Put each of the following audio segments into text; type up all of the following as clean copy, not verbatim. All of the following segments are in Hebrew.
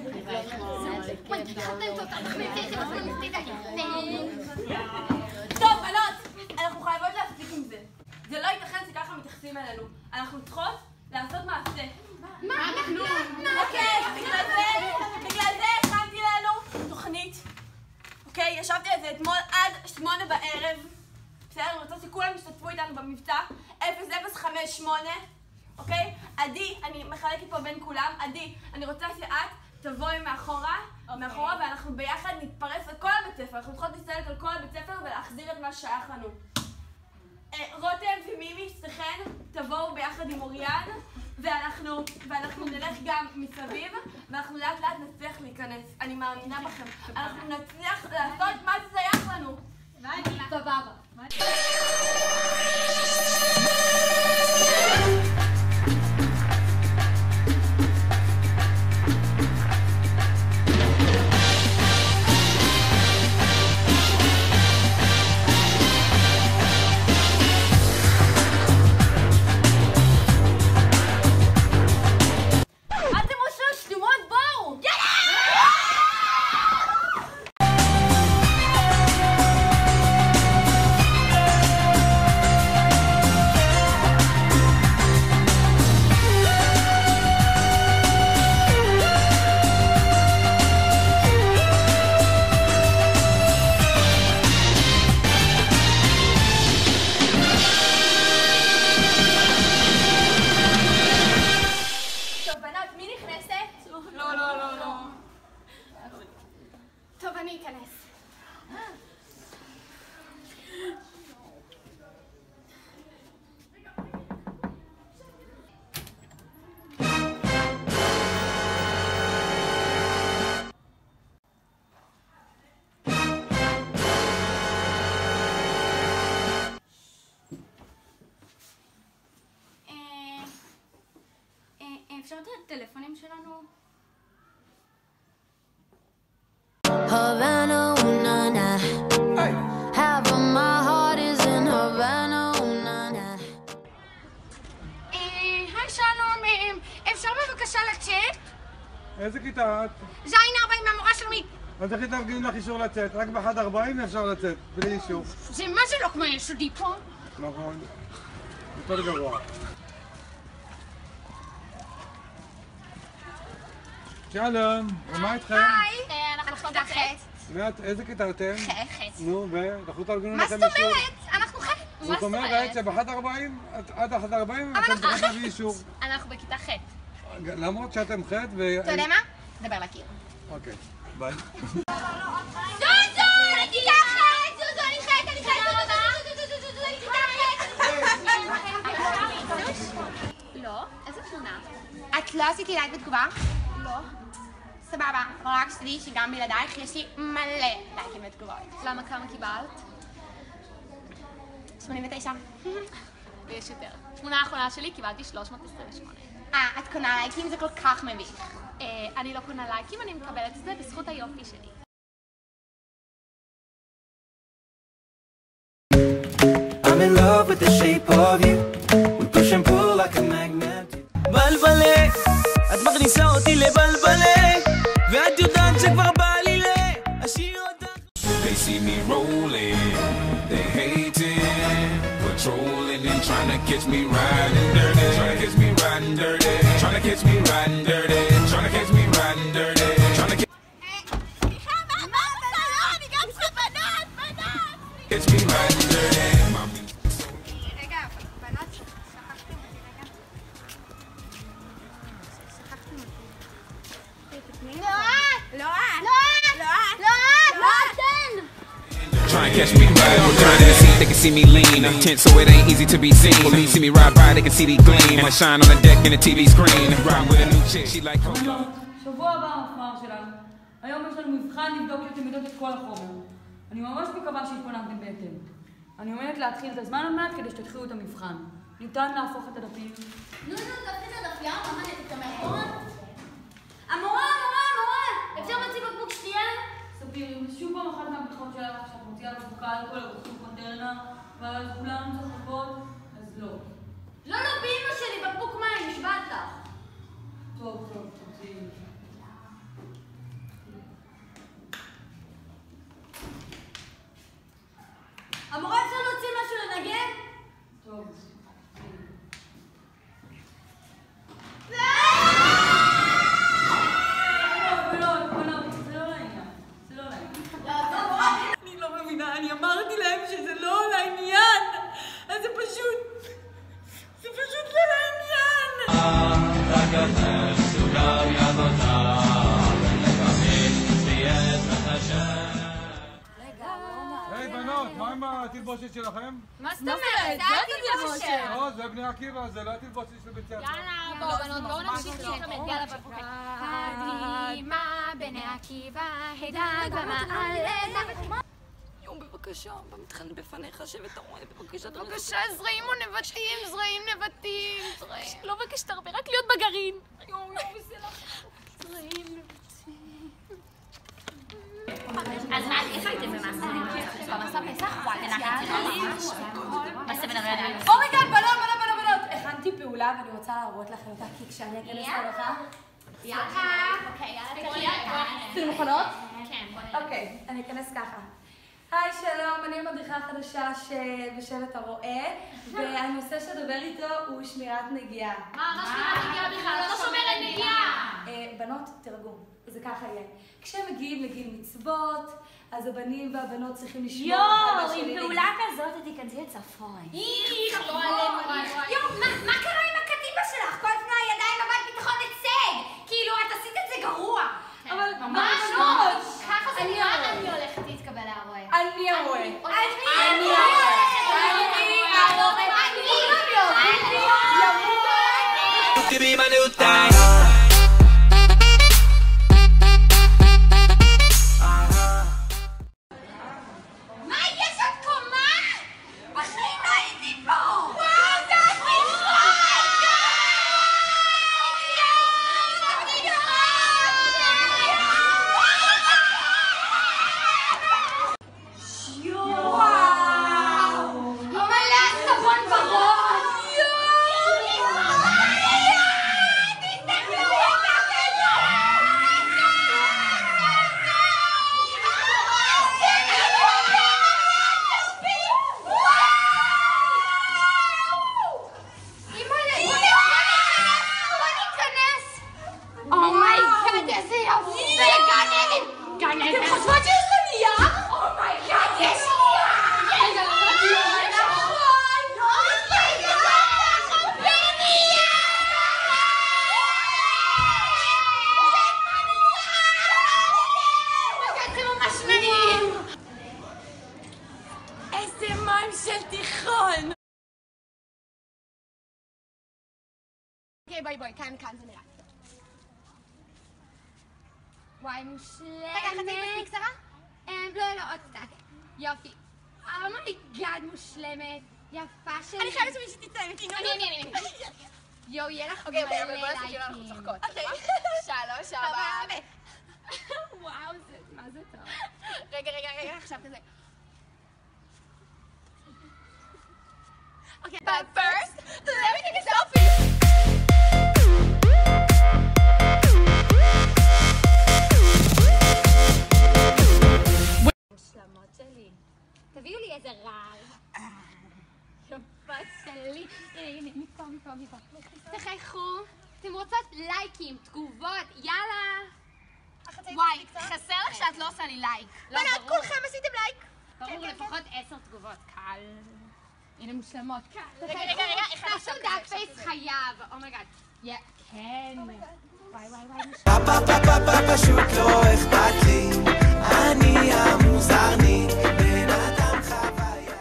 טוב, בנות, אנחנו חייבות להפסיק עם זה. זה לא ייתכן שככה מתייחסים אלינו. אנחנו צריכות לעשות מעשה. מה אנחנו? אוקיי, בגלל זה הכנתי לנו תוכנית. אוקיי, ישבתי על זה אתמול עד 8 בערב. בסדר, אני רוצה שכולם ישתתפו איתנו במבצע 0058. אוקיי? עדי, אני מחלקת פה בין כולם. עדי, אני רוצה שאת תבואי מאחורה, ואנחנו ביחד נתפרס על כל הבית ספר. אנחנו צריכות להסתלק על כל הבית ספר ולהחזיר את מה ששייך לנו. רותם ומימי, שתיכן, תבואו ביחד עם אוריאן, ואנחנו נלך גם מסביב, ואנחנו לאט לאט נצליח להיכנס. אני מאמינה בכם. אנחנו נצליח לעשות מה ששייך לנו. סבבה. טוב, אני אכנס. אפשר את הטלפונים שלנו? Havana, ooh, na, na. Half of my heart is in Havana, ooh, na, na. היי שלום, אפשר בבקשה לצאת? איזה כיתה את? זין 40 מהמורה של מי? אז איך תארגני לך אישור לצאת? רק ב-1:40 אפשר לצאת, בלי אישור. מה זה לא כמו יסודי פה? נכון. יותר גרוע. שלום, ומה איתכם? היי, אנחנו כיתה ח'. איזה כיתה אתם? ח'. נו, ואנחנו תארגנו מה לכם זאת אישור. אומרת? אנחנו ח'. זאת אומרת שב-1:40, עד 1:40 אתם צריכים להביא אישור. אנחנו בכיתה ח'. למרות שאתם ח' אתה יודע מה? דבר לקיר. אוקיי, ביי. זוזו! אני כיתה ח'! זוזו, אני ח'! אני ח'! זוזו, אני כיתה ח'! לא? איזה תמונה? את לא עשיתי לייק בתגובה? לא. סבבה, רק שתדעי שגם בלעדייך יש לי מלא לייקים בתגובות. למה כמה קיבלת? 89. ויש יותר. תמונה האחרונה שלי קיבלתי 328. את קונה לייקים? זה כל כך מביך. אני לא קונה לייקים, אני מקבלת את זה בזכות היופי שלי. I'm in love with the shape of you. We push and pull like a magnet. בלבלה, את מכניסה אותי לבלבלה, ואת יודעת שכבר בא לי להשאיר אותך. They see me rolling, they hating, patrolling and trying to catch me riding dirty, trying to catch me riding dirty, trying to catch me riding dirty, trying to catch me riding dirty, trying to catch me riding dirty. רגע, בנות, שכחתם אותי רגע. שכחתם אותי. לא את! לא את! לא את! לא את! לא אתן! Trying to catch me riding, trying to see, they can see me lean. I'm tense, so it ain't easy to be seen. Police see me ride by, they can see the gleam. I shine on the deck in the TV screen. Ride with a new chick, she like Coco. שבוע הבא המפמ"ר שלנו. היום יש לנו מבחן לבדוק שאתם יודעות את כל החומר. אני ממש מקווה שהתכוננתם בהתאם. אני עומדת להתחיל את הזמן עוד מעט כדי שתתחילו את המבחן. ניתן להפוך את הדפים. נו, תפתיד את הדפייה, מה את המאחורה? המורה! אפשר להוציא בקבוק שתייה? ספיר, אם שוב פעם אחת מהבדיחות שלך שאת מוציאה בבוקה על כל הבקבוק מודרנה ועל כולנו צוחקות, אז לא. לא, באמא שלי, בקבוק מים, נשבעת לך. טוב, תוציאי. היי בנות, מה עם התלבושת שלכם? מה זאת אומרת? זה התלבושת. לא, זה בני עקיבא, זה לא התלבושת של בית ספר. יאללה, בואו בנות, בואו נמשיך להתאמן. יאללה, בואו. קדימה, בני עקיבא, הידד במעלה. יום, בבקשה, במתחן בפניך, שבט הרואה, בבקשה, בבקשה, זרעים ונבטים, זרעים נבטים, זרעים. לא בקשת הרבה, רק להיות בגרעין. יום, זה לך. זרעים נבטים. אז מה, איפה הייתם במסע? במסע פסח? וואי, רגע, בנות, הכנתי פעולה ואני רוצה להראות לכם אותה, כי כשאני אכנס להלכה... יאללה. אוקיי, יאללה. אתן מוכנות? כן, בוא נראה. אוקיי, אני אכנס ככה. היי, שלום, אני המדריכה החדשה בשבט הרועה, והנושא שדבר איתו הוא שמירת נגיעה. מה שמירת נגיעה בכלל? לא שומרת נגיעה! בנות, תרגום. זה ככה יהיה. כשהם מגיעים לגיל מצוות, אז הבנים והבנות צריכים לשמור אחד בשני. עם פעולה כזאת תיכנסי לצפון. לא עלינו. מה קרה עם הקטיבה שלך? כל תנועה ידיים בבית ביטחון הישג! כאילו, את עשית את זה גרוע. אבל ממש לא. ככה זה נראה. אני הולכת להתקבל להרואה. אני הרועה. אני To be my new thing. מה, יש עוד קומה? בחיים לא הייתי פה! וואו, זה אתם חושבות שיש לו נייר? אומייגאד, יש נייר! זה ממש נעים! איזה מים של תיכון! אוקיי, בואי, כאן זה נראה. וואי, מושלמת. רגע, חצי מספיק קצרה? לא, עוד קצת. יופי. אומייגאד, מושלמת. יפה שלי. אני חייבת שמישהי תצטלם איתי. אני. יואו, יהיה לך מלא לייקים. אוקיי. 3, 4. וואו, מה זה טוב. רגע, עכשיו כזה. אוקיי, but first, let me take a selfie. תביאו לי איזה רעל. יפה שלי. הנה, מפה. תחייכו. אתם רוצות לייקים, תגובות, יאללה. וואי, חסר לך שאת לא עושה לי לייק. בנות, כולכם עשיתם לייק. ברור, לפחות 10 תגובות. קל. הנה מושלמות. רגע, תעשו דאק פייס חייב. אומייגאד. כן. וואי. פשוט לא אכפת לי, אני המוזרני, בן אדם חוויה.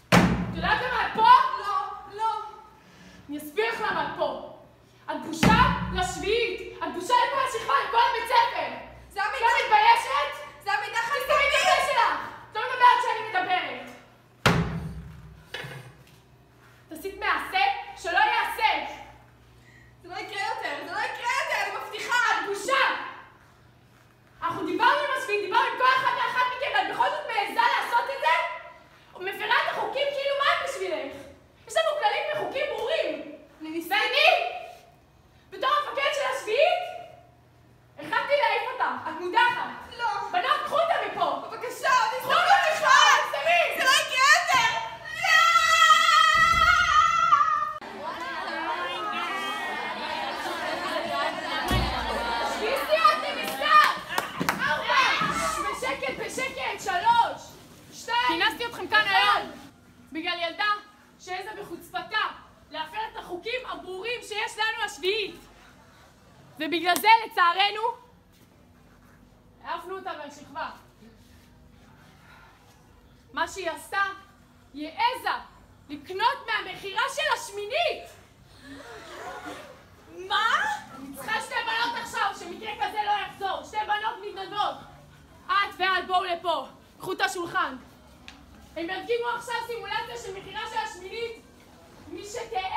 את יודעת למה את פה? לא. אני אסביר לך למה את פה. את בושה לשביעית. את בושה לכל השכבה, לכל הבית ספר. זה המידע. לא מתביישת? זה המידע תסתמי את הפה שלך. את לא מדברת כשאני מדברת. תעשית מעשה שלא יעשה. זה לא יקרה יותר, אני מבטיחה. את בושה. אנחנו דיברנו עם השביעית, דיברנו עם כל אחד ואחת מכם, ואת בכל זאת מעיזה לעשות את זה? ומפירה את החוקים כאילו מה את בשבילך? יש לנו כללים וחוקים ברורים. ואני, בתור המפקד של השביעית, החלטתי להעיף אותך. את מודחת. שיש לנו השביעית. ובגלל זה, לצערנו, העפנו אותה מהשכבה. מה שהיא עשתה, היא העזה לקנות מהמחירה של השמינית. מה? אני צריכה שתי בנות עכשיו, שמקרה כזה לא יחזור. שתי בנות מתנדבות. את ואת בואו לפה, קחו את השולחן. הם ידגימו עכשיו סימולציה של מחירה של השמינית. מי שתהיה